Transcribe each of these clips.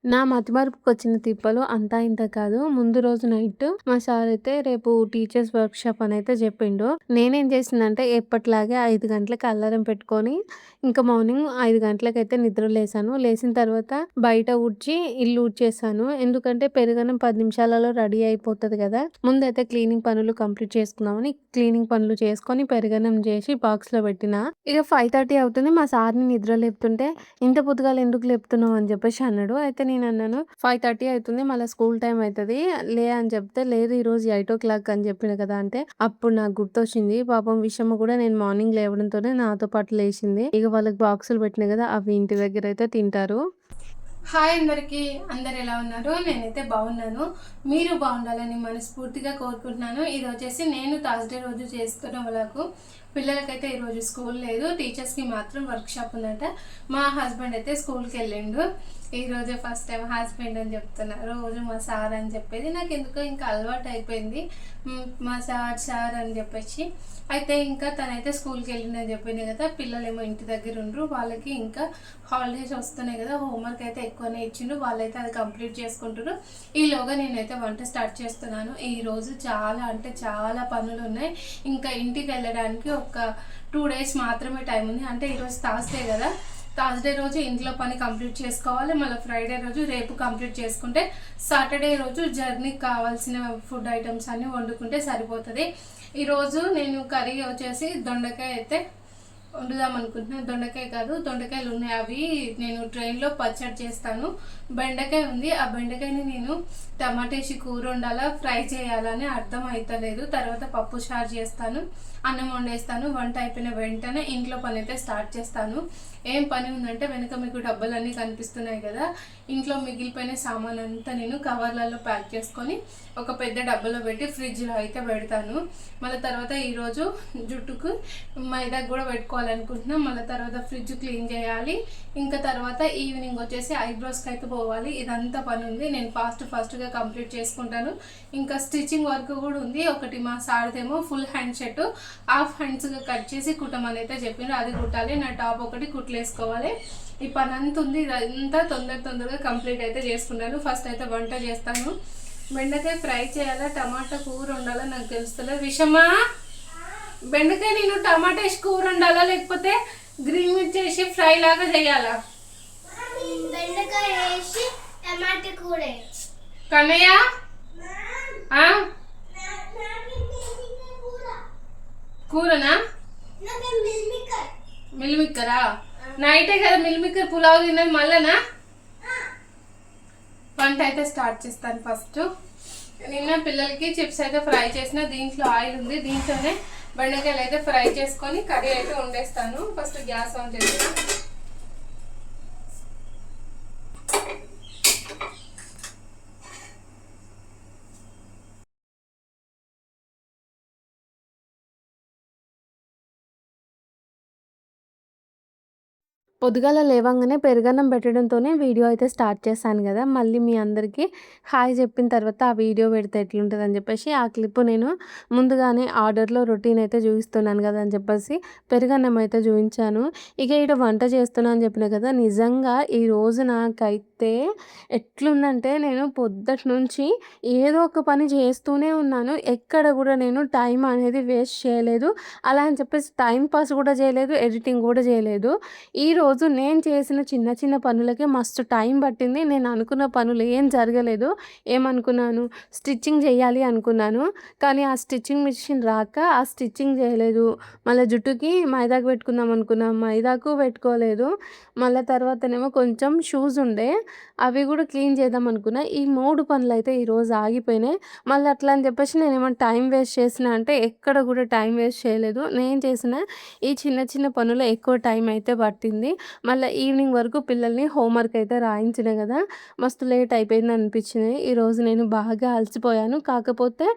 నా మతిమరుపుకొచ్చిన తిప్పలు అంతా ఇంతా కాదు. ముందు రోజు నైట్ మా సారయితే రేపు టీచర్స్ వర్క్‌షాప్ అనైతే జెప్పిండు. నేనేం జేసిందంటే ఎప్పటిలాగే 5 గంటలకి అలారం పెట్టుకొని, ఇంకా మార్నింగ్ 5 గంటలకైతే నిద్ర లేసాను. లేసిన తర్వాత బయట ఊడ్చి, ఇల్లు ఊడ్చేసాను. ఎందుకంటే పెరుగన్నం 10 నిమిషాలలో రెడీ అయిపోతది గదా! ముందైతే క్లీనింగ్ పనులు కంప్లీట్ చేసుకుందామని క్లీనింగ్ పనులు చేసుకొని, పెరుగన్నం జేసి బాక్స్‌లో పెట్టినా. ఇగ 5:30 అవుతుంది. మా సార్‌ని నిద్ర లేపుతుంటే, "ఇంత పొద్దుగాల ఎందుకు లేపుతున్నావు?" అని జెప్పేసి అన్నాడు. అయితే నేనన్నాను, "5:30 అయితుంది. మళ్ళా స్కూల్ టైమ్ అయితది. లే" అని చెప్తే, "లేదు ఈరోజు 8:00 అని చెప్పిన కదా!" అంటే అప్పుడు నాకు గుర్తొచ్చింది. పాపం విషమ కూడా నేను మార్నింగ్ లేవడంతోనే నాతో పాటు లేచింది. ఇగ వాళ్ళకి బాక్సులు పెట్టినా కదా! అవి ఇంటి దగ్గరైతే తింటారు. హాయ్ అందరికీ. అందరు ఎలా ఉన్నారు? నేనైతే బాగున్నాను. మీరు బాగుండాలని మనస్ఫూర్తిగా కోరుకుంటున్నాను. ఇది వచ్చేసి నేను థర్స్‌డే రోజు చేస్తున్న వ్లాగు. పిల్లలకైతే ఈరోజు స్కూల్ లేదు. టీచర్స్‌కి మాత్రం వర్క్‌షాప్ ఉందట. మా హస్బెండ్ అయితే స్కూల్‌కి వెళ్ళిండు. ఈరోజే ఫస్ట్ టైం హస్బెండ్ అని చెప్తున్నా. రోజు మా సార్ అని చెప్పేది నాకు ఎందుకో ఇంకా అలవాటు అయిపోయింది. మా సార్ అని చెప్పేసి. అయితే ఇంకా తనైతే స్కూల్‌కి వెళ్ళిందని చెప్పింది కదా! పిల్లలేమో ఇంటి దగ్గర ఉండ్రు. వాళ్ళకి ఇంకా హాలిడేస్ వస్తున్నాయి కదా! హోంవర్క్ అయితే ఎక్కువనే ఇచ్చిండ్రు. వాళ్ళైతే అది కంప్లీట్ చేసుకుంటుర్రు. ఈలోగా నేనైతే వంట స్టార్ట్ చేస్తున్నాను. ఈరోజు చాలా అంటే చాలా పనులు ఉన్నాయి. ఇంకా ఇంటికి వెళ్ళడానికి ఒక 2 డేస్ మాత్రమే టైం ఉంది. అంటే ఈరోజు థర్స్‌డే కదా! థర్స్‌డే రోజు ఇంట్లో పని కంప్లీట్ చేసుకోవాలి. మళ్ళీ ఫ్రైడే రోజు రేపు కంప్లీట్ చేసుకుంటే సాటర్డే రోజు జర్నీకి కావాల్సిన ఫుడ్ ఐటమ్స్ అన్నీ వండుకుంటే సరిపోతుంది. ఈరోజు నేను కర్రీ వచ్చేసి దొండకాయ అయితే వండుదాం అనుకుంటున్నాను. దొండకాయ కాదు, దొండకాయలు ఉన్నాయి. అవి నేను ట్రైన్లో పచ్చడి చేస్తాను. బెండకాయ ఉంది. ఆ బెండకాయని నేను టమాటేసి కూర వండాలా, ఫ్రై చేయాలని అర్థం అవుతలేదు. తర్వాత పప్పు చారు చేస్తాను, అన్నం వండేస్తాను. వంట అయిపోయిన వెంటనే ఇంట్లో పని అయితే స్టార్ట్ చేస్తాను. ఏం పని ఉందంటే వెనక మీకు డబ్బాలన్నీ కనిపిస్తున్నాయి కదా! ఇంట్లో మిగిలిపోయిన సామాన్ అంతా నేను కవర్లలో ప్యాక్ చేసుకొని ఒక పెద్ద డబ్బాలో పెట్టి ఫ్రిడ్జ్లో అయితే పెడతాను. మళ్ళీ తర్వాత ఈరోజు జుట్టుకు మైదా కూడా పెట్టుకోవాలనుకుంటున్నాం. మళ్ళీ తర్వాత ఫ్రిడ్జ్ క్లీన్ చేయాలి. ఇంకా తర్వాత ఈవినింగ్ వచ్చేసి ఐబ్రోస్కి అయితే పోవాలి. ఇదంతా పని ఉంది. నేను ఫాస్ట్గా కంప్లీట్ చేసుకుంటాను. ఇంకా స్టిచ్చింగ్ వర్క్ కూడా ఉంది. ఒకటి మా సార్దేమో ఫుల్ హ్యాండ్ షర్ట్ హాఫ్ హ్యాండ్స్గా కట్ చేసి కుట్టమని అయితే చెప్పిండ్రు. అది కుట్టాలి. నా టాప్ ఒకటి కుట్లు వేసుకోవాలి. ఈ పని అంతా ఉంది. ఇదంతా తొందరగా కంప్లీట్ అయితే చేసుకుంటాను. ఫస్ట్ అయితే వంట చేస్తాను. బెండకాయ ఫ్రై చేయాలా, టమాటా కూర వండాలా నాకు తెలుస్తలేదు. విషమా, బెండకాయ నేను టమాటా వేసి కూర వండాలా లేకపోతే గ్రీన్ మిర్చి వేసి ఫ్రై లాగా చేయాలా? బెండకాయ వేసి టమాటా కూర. కన్నయ్య కూరనా? మిల్మిక్కరా? నైటే కదా మిల్మిక్కర్ పులావ్ తిన్నది, మళ్ళనా? వంట అయితే స్టార్ట్ చేస్తాను. ఫస్ట్ నిన్న పిల్లలకి చిప్స్ అయితే ఫ్రై చేసిన. దీంట్లో ఆయిల్ ఉంది. దీంట్లోనే బెండకాయలు అయితే ఫ్రై చేసుకొని కర్రీ అయితే వండేస్తాను. ఫస్ట్ గ్యాస్ ఆన్ చేస్తాను. పొద్దుగాల లేవంగానే పెరుగన్నం పెట్టడంతోనే వీడియో అయితే స్టార్ట్ చేశాను గదా! మళ్ళీ మీ అందరికీ హాయ్ చెప్పిన తర్వాత ఆ వీడియో పెడితే ఎట్లుంటదని జెప్పేసి ఆ క్లిప్ నేను ముందుగానే ఆర్డర్‌లో రొటీన్ అయితే చూయిస్తున్నాను గదా! అని చెప్పేసి పెరుగన్నం అయితే చూయించాను. ఇక ఈడ వంట చేస్తున్నా అని చెప్పినా కదా! నిజంగా ఈరోజు నాకైతే ఎట్లుందంటే నేను పొద్దటి నుంచి ఏదో ఒక పని చేస్తూనే ఉన్నాను. ఎక్కడ గూడా నేను టైం అనేది వేస్ట్ చేయలేదు. అలా అని చెప్పేసి టైమ్ పాస్ గూడా చేయలేదు. ఎడిటింగ్ గూడా చేయలేదు. ఈరోజు నేను చేసిన చిన్న చిన్న పనులకే మస్తు టైం పట్టింది. నేను అనుకున్న పనులు ఏం జరగలేదు. ఏమనుకున్నాను, స్టిచ్చింగ్ చేయాలి అనుకున్నాను. కానీ ఆ స్టిచ్చింగ్ మిషన్ రాక ఆ స్టిచ్చింగ్ చేయలేదు. మళ్ళీ జుట్టుకి మైదాకు పెట్టుకుందాం అనుకున్నా. మైదాకు పెట్టుకోలేదు. మళ్ళీ తర్వాతనేమో కొంచెం షూస్ ఉండే. అవి కూడా క్లీన్ చేద్దాం అనుకున్నా. ఈ 3 పనులైతే ఈరోజు ఆగిపోయినాయి. మళ్ళీ అట్లా అని చెప్పేసి నేనేమన్నా టైం వేస్ట్ చేసినా అంటే ఎక్కడ కూడా టైం వేస్ట్ చేయలేదు. నేను చేసిన ఈ చిన్న చిన్న పనులు ఎక్కువ టైం అయితే పట్టింది. మళ్ళీ ఈవినింగ్ వరకు పిల్లల్ని హోంవర్క్ అయితే రాయించిన కదా! మస్తు లేట్ అయిపోయింది అనిపించింది. ఈరోజు నేను బాగా అలసిపోయాను. కాకపోతే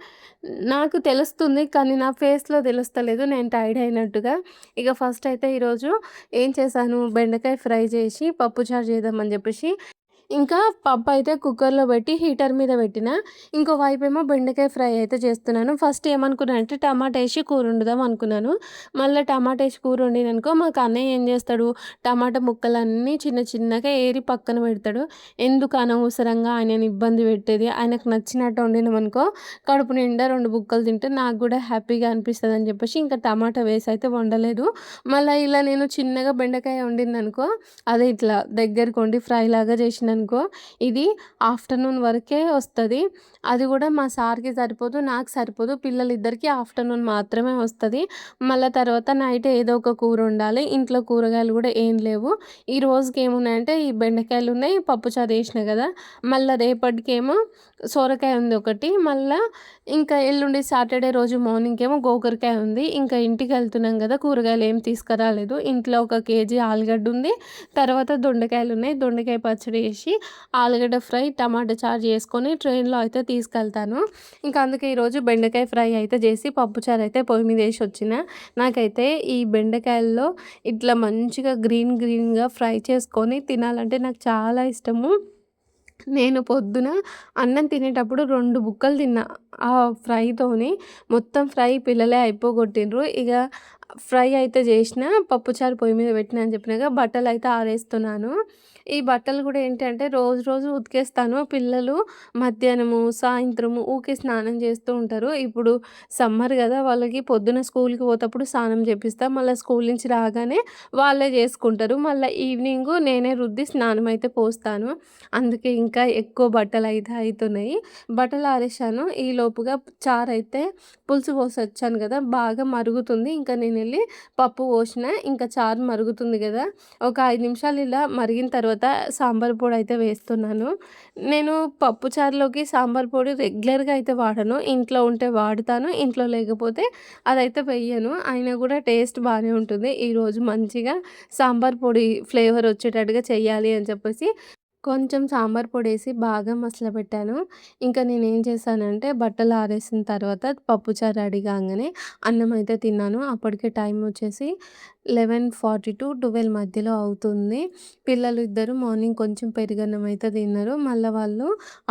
నాకు తెలుస్తుంది. కానీ నా ఫేస్‌లో తెలుస్తలేదు నేను టైర్డ్ అయినట్టుగా. ఇక ఫస్ట్ అయితే ఈరోజు ఏం చేశాను, బెండకాయ ఫ్రై చేసి పప్పుచారు చేద్దామని చెప్పేసి ఇంకా పప్పయితే కుక్కర్‌లో పెట్టి హీటర్ మీద పెట్టిన. ఇంకో వైపేమో బెండకాయ ఫ్రై అయితే చేస్తున్నాను. ఫస్ట్ ఏమనుకున్నానంటే టమాటా ఏసి కూర వండుదాం అనుకున్నాను. మళ్ళా టమాటా ఏసి కూర వండిననుకో మాకు అన్నయ్య ఏం చేస్తాడు, టమాటా ముక్కలన్నీ చిన్న చిన్నగా ఏరి పక్కన పెడతాడు. ఎందుకు అనవసరంగా ఆయనని ఇబ్బంది పెట్టేది. ఆయనకు నచ్చినట్టు వండినామనుకో కడుపు నిండా 2 బుక్కలు తింటే నాకు గూడా హ్యాపీగా అనిపిస్తదని చెప్పేసి ఇంకా టమాటా వేసయితే వండలేదు. మళ్ళా ఇలా నేను చిన్నగా బెండకాయ వండిందనుకో అదే ఇట్లా దగ్గరకొండి ఫ్రైలాగా చేసిననుకో ఇది ఆఫ్టర్‌నూన్ వరకే వస్తది. అది గూడా మా సార్‌కి సరిపోదు, నాకు సరిపోదు. పిల్లలిద్దరికీ ఆఫ్టర్‌నూన్ మాత్రమే వస్తది. మళ్ళా తర్వాత నైట్ ఏదో ఒక కూర వండాలి. ఇంట్లో కూరగాయలు గూడా ఏం లేవు. ఈ రోజుకి ఏమున్నాయంటే ఈ బెండకాయలున్నాయి, పప్పుచారు చేసినా గదా! మళ్ళా రేపటికేమో సొరకాయ ఉంది ఒకటి. మళ్ళా ఇంకా ఎల్లుండి సాటర్‌డే రోజు మార్నింగ్‌కేమో గోకరకాయ ఉంది. ఇంకా ఇంటికెళ్తున్నాం గదా! కూరగాయలు ఏం తీసుకురాలేదు. ఇంట్లో ఒక కేజీ ఆలుగడ్డ ఉంది. తర్వాత దొండకాయలున్నాయి. దొండకాయ పచ్చడి చేసి, ఆలుగడ్డ ఫ్రై, టమాటా చారు చేసుకొని ట్రైన్‌లో అయితే తీసుకెళ్తాను. ఇంకా అందుకే ఈరోజు బెండకాయ ఫ్రై అయితే చేసి, పప్పుచారు అయితే పొయ్యి మీద ఏసొచ్చిన. నాకైతే ఈ బెండకాయల్లో ఇట్లా మంచిగా గ్రీన్‌గా ఫ్రై చేసుకొని తినాలంటే నాకు చాలా ఇష్టము. నేను పొద్దున అన్నం తినేటప్పుడు 2 బుక్కలు తిన్నా. ఆ ఫ్రైతోని మొత్తం ఫ్రై పిల్లలే అయిపోగొట్టిండ్రు. ఇగ ఫ్రై అయితే చేషినా, పప్పుచారు పొయ్యి మీద పెట్టినా అని చెప్పినాగా, బట్టలయితే ఆరేస్తున్నాను. ఈ బట్టలు గూడా ఏంటంటే రోజు ఉతికేస్తాను. పిల్లలు మధ్యాహ్నము, సాయంత్రము ఊకే స్నానం చేస్తూ ఉంటారు. ఇప్పుడు సమ్మర్ గదా! వాళ్ళకి పొద్దున స్కూల్‌కి పోతప్పుడు స్నానం చేపిస్తా. మళ్ళా స్కూల్ నుంచి రాగానే వాళ్ళే చేసుకుంటారు. మళ్ళా ఈవినింగు నేనే రుద్ది స్నానం అయితే పోస్తాను. అందుకే ఇంకా ఎక్కువ బట్టలయితే అయితున్నాయి. బట్టలు ఆరేశాను. ఈలోపుగా చారైతే పులుసు పోసొచ్చాను గదా! బాగా మరుగుతుంది. ఇంకా నేనెళ్ళి పప్పు పోషిన. ఇంకా చారు మరుగుతుంది గదా! ఒక 5 నిమిషాలు ఇలా మరిగిన తర్వాత సాంబార్ పొడయితే వేస్తున్నాను. నేను పప్పు చారులోకి సాంబార్ పొడి రెగ్యులర్‌గా అయితే వాడను. ఇంట్లో ఉంటే వాడుతాను. ఇంట్లో లేకపోతే అదైతే వెయ్యను. అయినా గూడా టేస్ట్ బానే ఉంటుంది. ఈరోజు మంచిగా సాంబార్ పొడి ఫ్లేవర్ వచ్చేటట్టుగా చెయ్యాలి అని చెప్పేసి కొంచెం సాంబార్ పొడేసి బాగా మసలబెట్టాను. ఇంకా నేనేం చేశానంటే బట్టలు ఆరేసిన తర్వాత పప్పుచారు రెడీ కాంగానే అన్నమైతే తిన్నాను. అప్పటికే టైం వచ్చేసి 11:40-12 మధ్యలో అవుతుంది. పిల్లలు ఇద్దరు మార్నింగ్ కొంచెం పెరుగన్నం అయితే తిన్నారు. మళ్ళా వాళ్ళు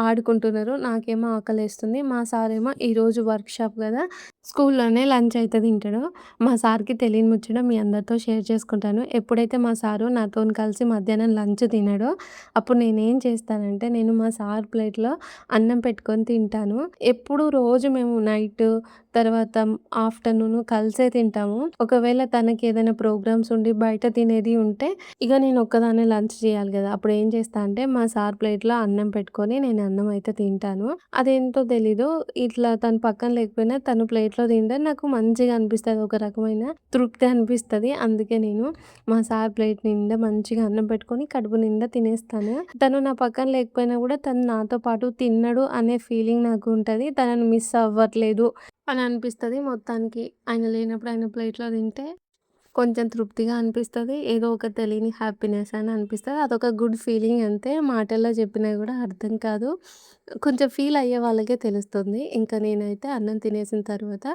ఆడుకుంటున్నారు. నాకేమో ఆకలేస్తుంది. మా సారేమో ఈరోజు వర్క్‌షాప్ గదా! స్కూల్లోనే లంచ్ అయితే తింటాడు. మా సార్‌కి తెలియని ముచ్చట మీ అందరితో షేర్ చేసుకుంటాను. ఎప్పుడైతే మా సారు నాతోని కలిసి మధ్యాహ్నం లంచ్ తినడో అప్పుడు నేనేం చేస్తానంటే, నేను మా సార్ ప్లేట్‌లో అన్నం పెట్టుకొని తింటాను. ఎప్పుడు రోజు మేము నైటు, తర్వాత ఆఫ్టర్‌నూను కలిసే తింటాము. ఒకవేళ తనకేదైనా ప్రోగ్రామ్స్ ఉండి బయట తినేది ఉంటే, ఇగ నేను ఒక్కదాన్నే లంచ్ చేయాలి గదా! అప్పుడేం చేస్తా అంటే, మా సార్ ప్లేట్‌లో అన్నం పెట్టుకొని నేను అన్నం అయితే తింటాను. అదేంటో తెలీదు, ఇట్లా తను పక్కన లేకపోయినా తను ప్లేట్‌లో తింటే నాకు మంచిగా అనిపిస్తది. ఒక రకమైన తృప్తి అనిపిస్తది. అందుకే నేను మా సార్ ప్లేట్ నిండా మంచిగా అన్నం పెట్టుకొని కడుపు నిండా తినేస్తాను. తను నా పక్కన లేకపోయినా గూడా తను నాతో పాటు తిన్నడు అనే ఫీలింగ్ నాకు ఉంటది. తనని మిస్ అవ్వట్లేదు అని అనిపిస్తది మొత్తానికి. ఆయన లేనప్పుడు ఆయన ప్లేట్‌లో తింటే కొంచెం తృప్తిగా అనిపిస్తది. ఏదో ఒక తెలియని హ్యాపీనెస్ అని అనిపిస్తది. అదొక గుడ్ ఫీలింగ్ అంతే. మాటల్లో చెప్పినా గూడా అర్థం కాదు. కొంచెం ఫీల్ అయ్యే వాళ్ళకే తెలుస్తుంది. ఇంకా నేనైతే అన్నం తినేసిన తర్వాత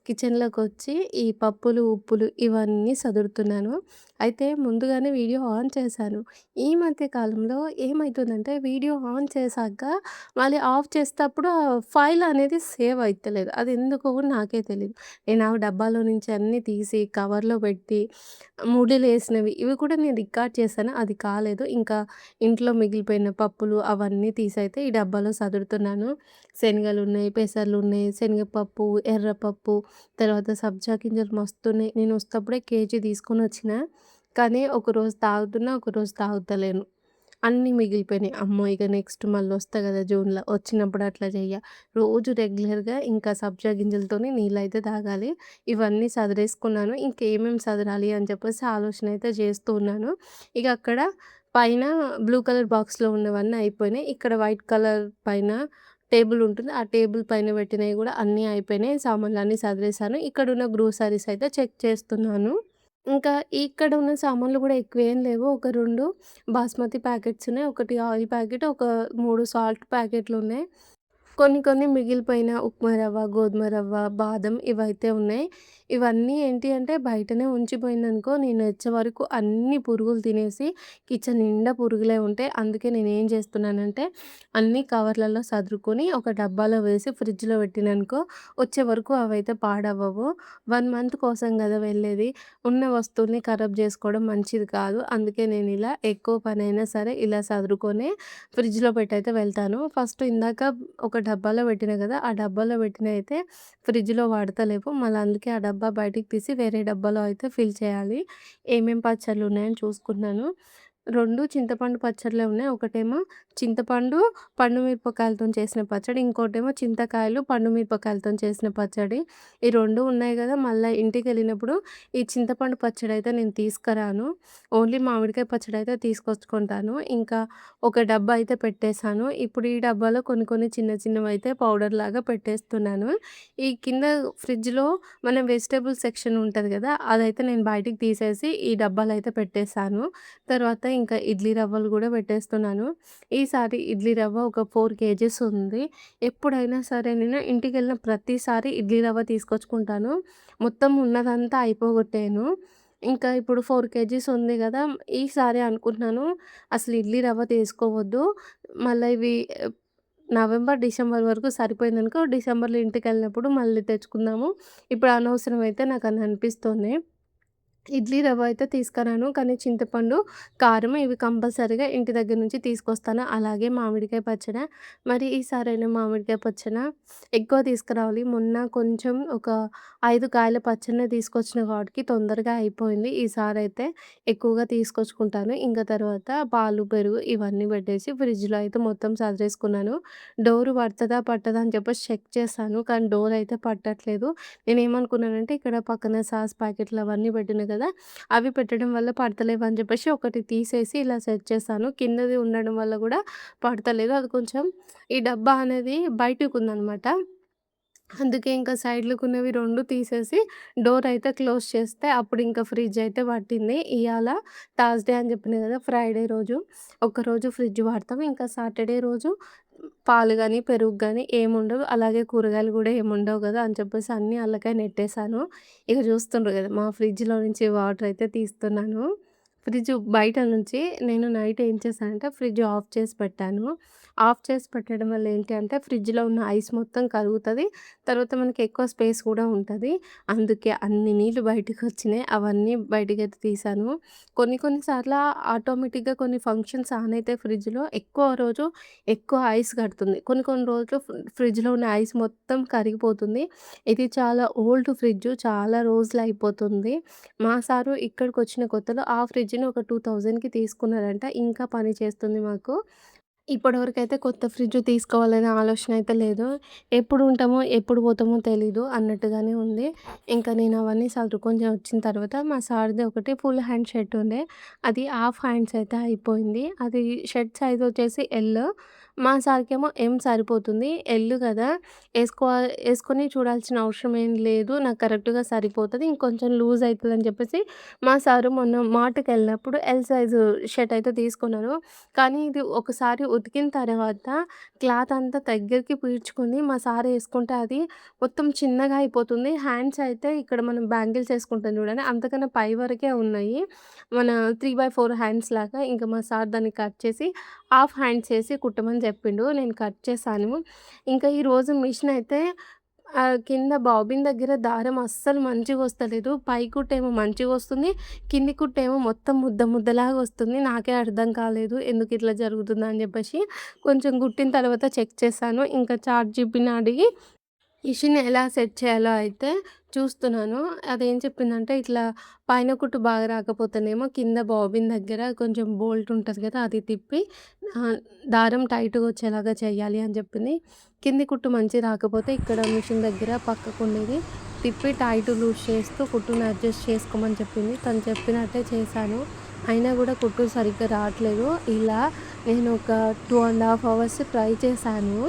కిచెన్‌లోకొచ్చి ఈ పప్పులు, ఉప్పులు ఇవన్నీ సదురుతున్నాను. అయితే ముందుగానే వీడియో ఆన్ చేశాను. ఈ మధ్య కాలంలో ఏమైతుందంటే వీడియో ఆన్ చేశాక మళ్ళీ ఆఫ్ చేసేటప్పుడు ఆ ఫైల్ అనేది సేవ్ అయితలేదు. అది ఎందుకో గూడా నాకే తెలీదు. నేను ఆ డబ్బాలో నుంచి అన్నీ తీసి కవర్‌లో పెట్టి ముడిలేసినవి ఇవి కూడా నేను రికార్డ్ చేశాను. అది కాలేదు. ఇంకా ఇంట్లో మిగిలిపోయిన పప్పులు అవన్నీ తీసైతే ఈ డబ్బాలో సదురుతున్నాను. శనగలున్నాయి, పెసర్లున్నాయి, శనగపప్పు, ఎర్రపప్పు, తర్వాత సబ్జా గింజలు మస్తున్నాయి. నేను వస్తప్పుడే కేజీ తీసుకొనొచ్చిన. కానీ ఒకరోజు తాగుతున్నా, ఒకరోజు తాగుతలేను. అన్నీ మిగిలిపోయినాయి. అమ్మో! ఇక నెక్స్ట్ మళ్ళొస్తా గదా! జూన్‌లో వచ్చినప్పుడు అట్లా చెయ్య. రోజు రెగ్యులర్‌గా ఇంకా సబ్జా గింజలతోని నీళ్ళైతే తాగాలి. ఇవన్నీ సదిరేసుకున్నాను. ఇంకేమేమి సదరాలి అని చెప్పేసి ఆలోచన అయితే చేస్తూ ఉన్నాను. ఇక అక్కడ పైన బ్లూ కలర్ బాక్స్‌లో ఉన్నవన్నీ అయిపోయినాయి. ఇక్కడ వైట్ కలర్ పైన టేబుల్ ఉంటుంది. ఆ టేబుల్ పైన పెట్టినయి గూడా అన్నీ అయిపోయినాయి. సామాన్లన్నీ సదిరేశాను. ఇక్కడున్న గ్రోసరీస్ అయితే చెక్ చేస్తున్నాను. ఇంకా ఇక్కడ ఉన్న సామాన్లు గూడా ఎక్కువేం లేవు. ఒక 2 బాస్మతి ప్యాకెట్స్ ఉన్నాయి. ఒకటి ఆయిల్ ప్యాకెట్, ఒక 3 సాల్ట్ ప్యాకెట్లున్నాయి. కొన్ని కొన్ని మిగిలిపోయిన ఉప్మా రవ్వ, గోధుమ రవ్వ, బాదం ఇవైతే ఉన్నాయి. ఇవన్నీ ఏంటి అంటే బయటనే ఉంచిపోయిందనుకో నేను వచ్చే వరకు అన్ని పురుగులు తినేసి కిచెన్ నిండా పురుగులే ఉంటాయి. అందుకే నేనేం చేస్తున్నానంటే అన్నీ కవర్లలో సదురుకొని ఒక డబ్బాలో వేసి ఫ్రిడ్జ్‌లో పెట్టిననుకో వచ్చే వరకు అవైతే పాడవ్వవు. 1 మంత్ కోసం గదా వెళ్ళేది. ఉన్న వస్తువుల్ని ఖరాబ్ జేసుకోవడం మంచిది కాదు. అందుకే నేనిలా ఎక్కువ పనైనా సరే ఇలా సదురుకొనే ఫ్రిడ్జ్‌లో పెట్టయితే వెళ్తాను. ఫస్ట్ ఇందాక ఒక డబ్బాలో పెట్టినా గదా! ఆ డబ్బాలో పెట్టినయయితే ఫ్రిడ్జ్‌లో వాడతలేవు. మళ్ళీ అందుకే ఆ డబ్బా బయటికి తీసి వేరే డబ్బాలో అయితే ఫిల్ చేయాలి. ఏమేం పచ్చళ్ళున్నాయని చూసుకున్నాను. 2 చింతపండు పచ్చడ్లే ఉన్నాయి. ఒకటేమో చింతపండు, పండు మిరపకాయలతోని చేసిన పచ్చడి. ఇంకోటేమో చింతకాయలు, పండు మిరపకాయలతోని చేసిన పచ్చడి. ఈ 2 ఉన్నాయి గదా! మళ్ళా ఇంటికెళ్ళినప్పుడు ఈ చింతపండు పచ్చడయితే నేను తీసుకురాను. ఓన్లీ మామిడికాయ పచ్చడయితే తీసుకొచ్చుకుంటాను. ఇంకా ఒక డబ్బా అయితే పెట్టేసాను. ఇప్పుడు ఈ డబ్బాలో కొన్ని కొన్ని చిన్న చిన్నవయితే పౌడర్‌లాగా పెట్టేస్తున్నాను. ఈ కింద ఫ్రిడ్జ్‌లో మనం వెజిటబుల్ సెక్షన్ ఉంటది గదా! అదైతే నేను బయటికి తీసేసి ఈ డబ్బాలో అయితే పెట్టేసాను. తర్వాత ఇంకా ఇడ్లీ రవ్వలు గూడా పెట్టేస్తున్నాను. ఈసారి ఇడ్లీ రవ్వ ఒక 4 కేజీస్ ఉంది. ఎప్పుడైనా సరే నేను ఇంటికెళ్ళిన ప్రతిసారి ఇడ్లీ రవ్వ తీసుకొచ్చుకుంటాను. మొత్తం ఉన్నదంతా అయిపోగొట్టాను. ఇంకా ఇప్పుడు 4 కేజీస్ ఉంది గదా! ఈసారి అనుకుంటున్నాను అసలు ఇడ్లీ రవ్వ తీసుకోవద్దు. మళ్ళా ఇవి నవంబర్, డిసెంబర్ వరకు సరిపోయిందనుకో డిసెంబర్‌లో ఇంటికెళ్ళినప్పుడు మళ్ళీ తెచ్చుకుందాము. ఇప్పుడు అనవసరం అయితే నాకని అనిపిస్తుంది. ఇడ్లీ రవ్వ అయితే తీసుకురాను. కానీ చింతపండు, కారం ఇవి కంపల్సరీగా ఇంటి దగ్గర నుంచి తీసుకొస్తాను. అలాగే మామిడికాయ పచ్చడ. మరి ఈసారైనా మామిడికాయ పచ్చడ ఎక్కువ తీసుకురావాలి. మొన్న కొంచెం ఒక 5 కాయల పచ్చడినే తీసుకొచ్చిన వాటికి తొందరగా అయిపోయింది. ఈసారైతే ఎక్కువగా తీసుకొచ్చుకుంటాను. ఇంక తర్వాత పాలు, పెరుగు ఇవన్నీ పెట్టేసి ఫ్రిడ్జ్‌లో అయితే మొత్తం సదిరేసుకున్నాను. డోర్ పడతదా? పట్టదా? అని చెప్పేసి చెక్ చేశాను. కానీ డోర్ అయితే పట్టట్లేదు. నేనేమనుకున్నానంటే ఇక్కడ పక్కన సాస్ ప్యాకెట్లు అవన్నీ పెట్టినా కదా! అవి పెట్టడం వల్ల పడతలేవని చెప్పేసి ఒకటి తీసేసి ఇలా సెట్ చేశాను. కిందది ఉండడం వల్ల గూడా పడతలేదు. అది కొంచెం ఈ డబ్బా అనేది బయటకుందనమాట. అందుకే ఇంకా సైడ్‌లకున్నవి 2 తీసేసి డోర్ అయితే క్లోజ్ చేస్తే అప్పుడు ఇంకా ఫ్రిడ్జ్ అయితే పట్టింది. ఇయాల థర్స్‌డే అని చెప్పినా కదా! ఫ్రైడే రోజు ఒక్కరోజు ఫ్రిడ్జ్ వాడతాం. ఇంకా సాటర్‌డే రోజు పాలు గాని, పెరుగు గాని ఏముండవు. అలాగే కూరగాయలు గూడా ఏముండవు గదా! అని చెప్పేసి అన్నీ అల్లకే నెట్టేసాను. ఇక చూస్తుండ్రు గదా! మా ఫ్రిడ్జ్‌లో నుంచి వాటర్ అయితే తీస్తున్నాను. ఫ్రిడ్జ్ బయట నుంచి నేను నైట్ ఏం చేశానంటే ఫ్రిడ్జ్ ఆఫ్ చేసి పెట్టాను. ఆఫ్ చేసి పెట్టడం వల్ల ఏంటి అంటే ఫ్రిడ్జ్‌లో ఉన్న ఐస్ మొత్తం కరుగుతది. తర్వాత మనకి ఎక్కువ స్పేస్ కూడా ఉంటది. అందుకే అన్ని నీళ్ళు బయటికొచ్చినాయి. అవన్నీ బయటికైతే తీశాను. కొన్ని కొన్ని సార్ల ఆటోమేటిక్‌గా కొన్ని ఫంక్షన్స్ ఆన్ అయితే ఫ్రిడ్జ్‌లో ఎక్కువ రోజు ఎక్కువ ఐస్ కడుతుంది. కొన్ని కొన్ని రోజులు ఫ్రిడ్జ్‌లో ఉన్న ఐస్ మొత్తం కరిగిపోతుంది. ఇది చాలా ఓల్డ్ ఫ్రిడ్జ్. చాలా రోజులయిపోతుంది. మా సారు ఇక్కడికొచ్చిన కొత్తలో ఆ ఫ్రిడ్జ్‌ని ఒక 2000కి తీసుకున్నారంట. ఇంకా పని చేస్తుంది మాకు. ఇప్పటివరకైతే కొత్త ఫ్రిడ్జ్ తీసుకోవాలనే ఆలోచన అయితే లేదు. ఎప్పుడు ఉంటామో, ఎప్పుడు పోతామో తెలీదు అన్నట్టుగానే ఉంది. ఇంకా నేను అవన్నీ సర్దుకొని వచ్చిన తర్వాత మా సార్‌ది ఒకటి ఫుల్ హ్యాండ్ షర్ట్ ఉండే. అది హాఫ్ హ్యాండ్స్ అయితే అయిపోయింది. అది షర్ట్ సైజ్ వచ్చేసి ఎల్. మా సార్‌కేమో ఎం సరిపోతుంది. ఎల్ కదా! ఏసుకొని చూడాల్సిన అవసరం ఏం లేదు. నాకు కరెక్ట్‌గా సరిపోతది. ఇంకొంచెం లూజ్ అయితదని చెప్పేసి మా సారు మొన్న మార్ట్‌కెళ్ళినప్పుడు ఎల్ సైజు షర్ట్ అయితే తీసుకున్నారు. కానీ ఇది ఒకసారి ఉతికిన తర్వాత క్లాత్ అంతా దగ్గరికి పీల్చుకుంది. మా సార్ యేసుకుంటే అది మొత్తం చిన్నగా అయిపోతుంది. హ్యాండ్స్ అయితే ఇక్కడ మనం బ్యాంగిల్స్ యేసుకుంటాం చూడండి. అంతకన్నా పై వరకే ఉన్నాయి. మన 3/4 హ్యాండ్స్ లాగా. ఇంక మా సార్ దాన్ని కట్ చేసి హాఫ్ హ్యాండ్స్ ఏసి కుట్టమని చెప్పిండు. నేను కట్ చేశాను. ఇంకా ఈరోజు మిషన్ అయితే కింద బాబిన్ దగ్గర దారం అస్సలు మంచిగొస్తలేదు. పై కుట్టేమో మంచిగొస్తుంది. కింది కుట్టేమో మొత్తం ముద్ద ముద్దలాగా వస్తుంది. నాకే అర్థం కాలేదు ఎందుకిట్లా జరుగుతుందా అని చెప్పేసి. కొంచెం కుట్టిన తర్వాత చెక్ చేశాను. ఇంకా చాట్‌జీపీటీని అడిగి మిషన్ ఎలా సెట్ చేయాలో అయితే చూస్తున్నాను. అదేం చెప్పిందంటే, ఇట్లా పైన కుట్టు బాగా రాకపోతేనేమో కింద బాబిన్ దగ్గర కొంచెం బోల్ట్ ఉంటది కదా! అది తిప్పి దారం టైట్‌గా వచ్చేలాగా చేయాలి అని చెప్పింది. కింది కుట్టు మంచిగా రాకపోతే ఇక్కడ మిషన్ దగ్గర పక్కకుండేది తిప్పి టైట్ లూజ్ చేస్తూ కుట్టుని అడ్జస్ట్ చేసుకోమని చెప్పింది. తను చెప్పినట్టే చేశాను. అయినా కూడా కుట్టు సరిగ్గా రావట్లేదు. ఇలా నేను ఒక 2 ½ అవర్స్ ట్రై చేశాను.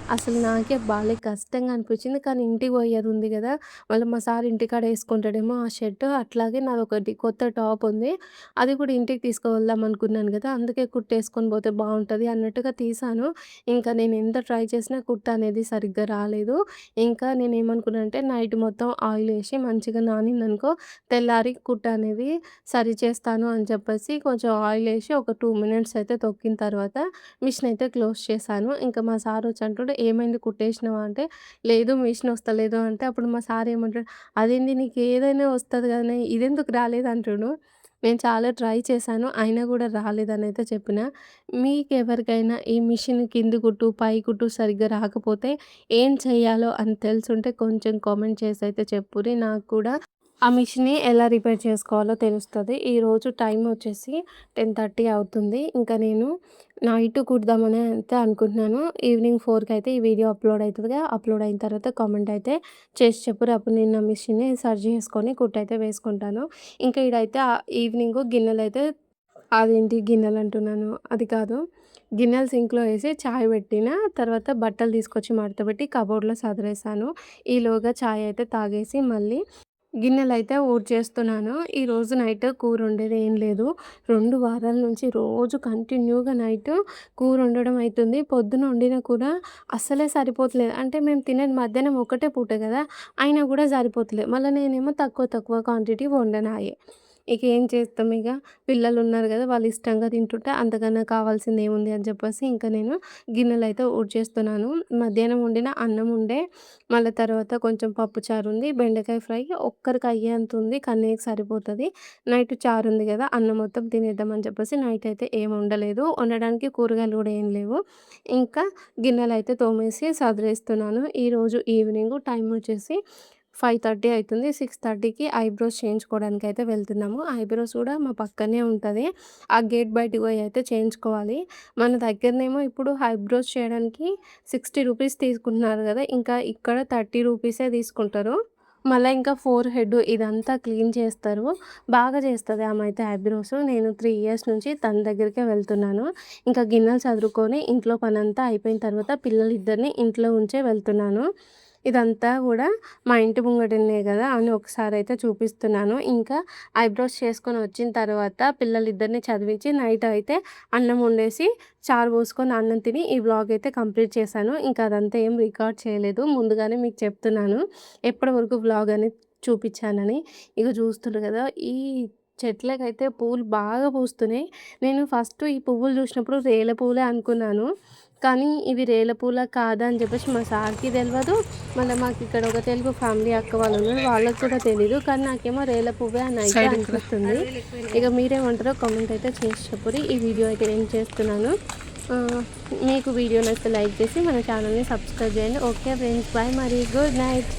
అసలు నాకే భలే కష్టంగా అనిపించింది. కానీ ఇంటికి పోయేది ఉంది గదా! మళ్ళీ మా సార్ ఇంటికాడ యేసుకుంటాడేమో ఆ షర్ట్. అట్లాగే నాదొకటి కొత్త టాప్ ఉంది. అది కూడా ఇంటికి తీసుకువెళ్దాం అనుకున్నాను గదా! అందుకే కుట్టేసుకొని పోతే బావుంటది అన్నట్టుగా తీశాను. ఇంకా నేను ఎంత ట్రై చేసినా కుట్టు అనేది సరిగ్గా రాలేదు. ఇంకా నేనేమనుకున్నానంటే నైట్ మొత్తం ఆయిలేసి మంచిగా నానిందనుకో తెల్లారి కుట్టు అనేది సరి చేస్తాను అని చెప్పేసి కొంచెం ఆయిలేసి ఒక 2 మినిట్స్ అయితే తొక్కిన తర్వాత మిషన్ అయితే క్లోజ్ చేశాను. ఇంకా మా సార్ వచ్చి అంటుండు, "ఏమైంది కుట్టేసినావా?" అంటే, "లేదు మిషన్ వస్తలేదు" అంటే అప్పుడు మా సార్ ఏమంటాడు, "అదేంది నీకు ఏదైనా వస్తది గానీ ఇదెందుకు రాలేదు" అంటుండు. నేను చాలా ట్రై చేశాను. అయినా గూడా రాలేదనైతే చెప్పిన. మీకెవరికైనా ఈ మిషన్ కింది కుట్టు, పై కుట్టు సరిగ్గా రాకపోతే ఏం చేయాలో అని తెలుసుంటే కొంచెం కామెంట్ చేసైతే చెప్పుర్రి. నాకు కూడా ఆ మిషన్‌ని ఎలా రిపేర్ చేసుకోవాలో తెలుస్తది. ఈరోజు టైం వచ్చేసి 10:30 అవుతుంది. ఇంకా నేను నైట్ కుడదామని అయితే అనుకుంటున్నాను. ఈవినింగ్ 4కి అయితే ఈ వీడియో అప్‌లోడ్ అయితదిగా. అప్‌లోడ్ అయిన తర్వాత కామెంట్ అయితే చేసి చెప్పుర్రి. అప్పుడు నేను నా మిషన్‌ని సరి చేసుకొని కుట్టయితే వేసుకుంటాను. ఇంకా ఈడైతే ఈవినింగు గిన్నెలైతే అదేంటి గిన్నెలంటున్నాను. అది కాదు. గిన్నెలు సింక్‌లో ఏసి చాయ్ పెట్టిన. తర్వాత బట్టలు తీసుకొచ్చి మడతపెట్టి కబోర్డ్‌లో సదిరేశాను. ఈలోగా చాయ్ అయితే తాగేసి మళ్ళీ గిన్నెలైతే ఊడ్చేస్తున్నాను. ఈరోజు నైట్ కూరొండేది ఏం లేదు. 2 వారాల నుంచి రోజు కంటిన్యూగా నైటు కూరొండడం అయితుంది. పొద్దున వండిన కూర అస్సలే సరిపోతలేదు. అంటే మేము తినేది మధ్యాహ్నం ఒకటే పూట గదా! అయినా గూడా సరిపోతలేదు. మళ్ళా నేనేమో తక్కువ తక్కువ క్వాంటిటీ వండనాయే. ఇక ఏం చేస్తాం ఇగ. పిల్లలున్నారు గదా! వాళ్ళు ఇష్టంగా తింటుంటే అంతకన్నా కావాల్సిందేముంది అని చెప్పేసి ఇంకా నేను గిన్నెలైతే ఊడ్చేస్తున్నాను. మధ్యాహ్నం వండిన అన్నం ఉండే. మళ్ళా తర్వాత కొంచెం పప్పుచారుంది. బెండకాయ ఫ్రై ఒక్కరికి అయ్యేంతుంది. కన్నయ్యకి సరిపోతది. నైట్ చారుంది గదా! అన్నం మొత్తం తినేద్దామని చెప్పేసి నైట్ అయితే ఏం వండలేదు. వండడానికి కూరగాయలు గూడా ఏం లేవు. ఇంకా గిన్నెలైతే తోమేసి సదిరేస్తున్నాను. ఈరోజు ఈవినింగు టైం వచ్చేసి 5:30 అయితుంది. 6:30కి ఐబ్రోస్ చేయించుకోవడానికైతే వెళ్తున్నాము. ఐబ్రోస్ కూడా మా పక్కనే ఉంటది. ఆ గేట్ బయటికి పోయి అయితే చేయించుకోవాలి. మన దగ్గరనేమో ఇప్పుడు ఐబ్రోస్ చేయడానికి 60 రూపీస్ తీసుకుంటున్నారు గదా! ఇంకా ఇక్కడ 30 రూపీసే తీసుకుంటారు. మళ్ళా ఇంకా ఫోర్ హెడ్ ఇదంతా క్లీన్ చేస్తారు. బాగా చేస్తది ఆమె అయితే ఐబ్రోస్. నేను 3 ఇయర్స్ నుంచి తన దగ్గరికే వెళ్తున్నాను. ఇంకా గిన్నెలు సదురుకొని ఇంట్లో పనంతా అయిపోయిన తర్వాత పిల్లలిద్దరిని ఇంట్లో ఉంచే వెళ్తున్నాను. ఇదంతా గూడా మా ఇంటి ముంగటనే గదా! అని ఒకసారయితే చూపిస్తున్నాను. ఇంకా ఐబ్రోస్ చేసుకొని వచ్చిన తర్వాత పిల్లలిద్దరిని చదివించి నైట్ అయితే అన్నం వండేసి చారు పోసుకొని అన్నం తిని ఈ వ్లాగ్ అయితే కంప్లీట్ చేశాను. ఇంకా అదంతా ఏం రికార్డ్ చేయలేదు. ముందుగానే మీకు చెప్తున్నాను. ఎప్పటి వరకు వ్లాగ్ అనేది చూపిచ్చానని. ఇగ చూస్తుండ్రు గదా! ఈ చెట్లకైతే పూలు బాగా పూస్తున్నాయి. నేను ఫస్ట్ ఈ పువ్వులు చూసినప్పుడు రేల పూలే అనుకున్నాను. కానీ ఇవి రేల పూలా కాదా అని చెప్పేసి మా సార్‌కి తెలవదు. మళ్ళా మాకిక్కడ ఒక తెలుగు ఫ్యామిలీ అక్క వాళ్ళున్నారు. వాళ్ళకి కూడా తెలీదు. కానీ నాకేమో రేల పువ్వే అని అయితే అనిపిస్తుంది. ఇక మీరేమంటారో కామెంట్ అయితే చేసి చెప్పుర్రి. ఈ వీడియో అయితే నేను చేస్తున్నాను. మీకు వీడియో నచ్చితే లైక్ చేసి మన ఛానల్‌ని సబ్స్క్రైబ్ చేయండి. ఓకే ఫ్రెండ్స్, బాయ్ మరి. Good night.